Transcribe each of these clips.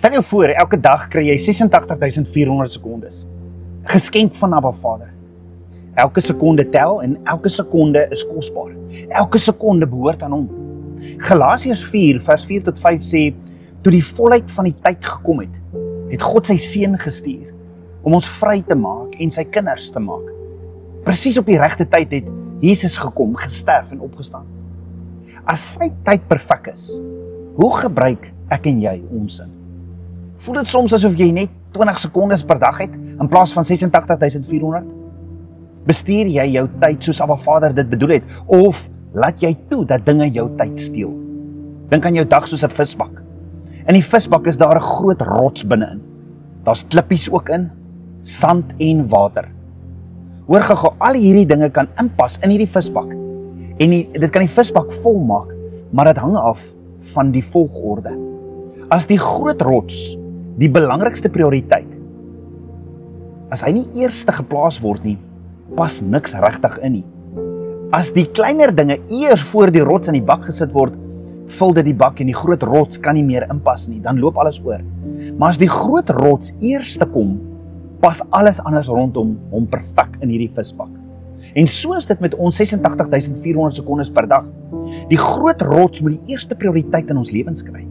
Stel jou voor, elke dag kry jy 86.400 sekondes. Geskenk van Abba Vader. Elke sekonde tel en elke sekonde is kosbaar. Elke sekonde behoort aan hom. Galasiërs 4 vers 4 tot 5 sê, toe die volheid van die tyd gekom het, het God sy seun gestuur om ons vry te maak en sy kinders te maak. Presies op die regte tyd het Jesus gekom, gesterf en opgestaan. As sy tyd perfek is, hoe gebruik ek en jy ons in? Voel dit soms asof jy net 20 sekondes per dag het in plaas van 86.400? Bestuur jy jou tyd soos Abba Vader dit bedoel het, of laat jy toe dat dinge jou tyd steel? Dink aan jou dag soos 'n visbak. In die visbak is daar 'n groot rots binne-in. Daar's klippies ook in, sand en water. Hoor gou, al hierdie dinge kan inpas in hierdie visbak. En dit kan die visbak volmaak, maar dit hang af van die volgorde. As die groot rots die belangrikste prioriteit, as hy nie eerste geplaas word nie, pas niks regtig in nie. As die kleiner dinge eers voor die rots in die bak gesit word, vul dit die bak en die groot rots kan nie meer inpas nie, dan loop alles oor. Maar as die groot rots eerste kom, pas alles anders rondom hom perfek in hierdie visbak. En so is dit met ons 86.400 sekondes per dag. Die groot rots moet die eerste prioriteit in ons lewens kry.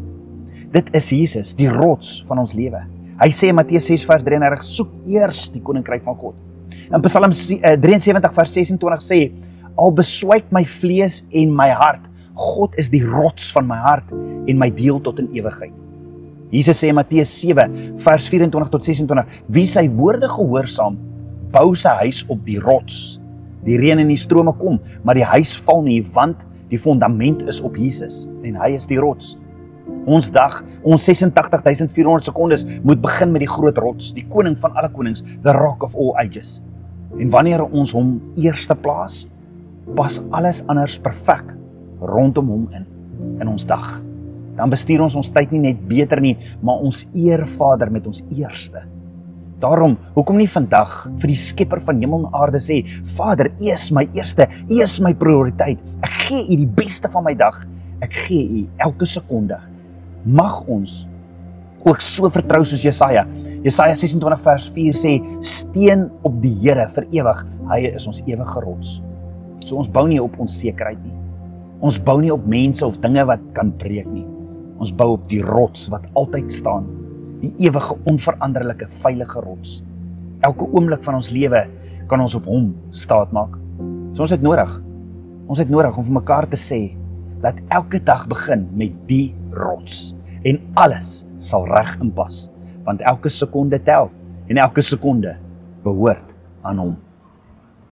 Dit is Jesus, die rots van ons lewe. Hy sê in Matteus 6 vers 33, soek eers die koninkryk van God. In Psalm 73 vers 26 sê, al beswyk my vlees en my hart, God is die rots van my hart en my deel tot in ewigheid. Jesus sê in Matteus 7 vers 24 tot 26, wie sy woorde gehoorsaam, bou sy huis op die rots. Die reën en die strome kom, maar die huis val nie, want die fondament is op Jesus en hy is die rots. Ons dag, ons 86.400 sekondes moet begin met die groot rots, die koning van alle konings, the rock of all ages. En wanneer ons hom eerste plaas, pas alles anders perfek rondom hom in ons dag. Dan bestuur ons tyd nie net beter nie, maar ons eer Vader met ons eerste. Daarom, hoekom nie vandag vir die skepper van hemel en aarde sê, Vader, U is my eerste, U is my prioriteit. Ek gee U die beste van my dag. Ek gee U elke sekonde. Mag ons ook so vertrou soos Jesaja. Jesaja 26 vers 4 sê, steun op die Here vir ewig. Hy is ons ewige rots. So ons bou nie op onsekerheid nie. Ons bou nie op mense of dinge wat kan breek nie. Ons bou op die rots wat altyd staan. Die ewige, onveranderlike, veilige rots. Elke oomblik van ons lewe kan ons op hom staat maak. So ons het nodig. Ons het nodig om vir mekaar te sê, laat elke dag begin met die rots. En alles sal reg inpas. Want elke sekonde tel. En elke sekonde behoort aan hom.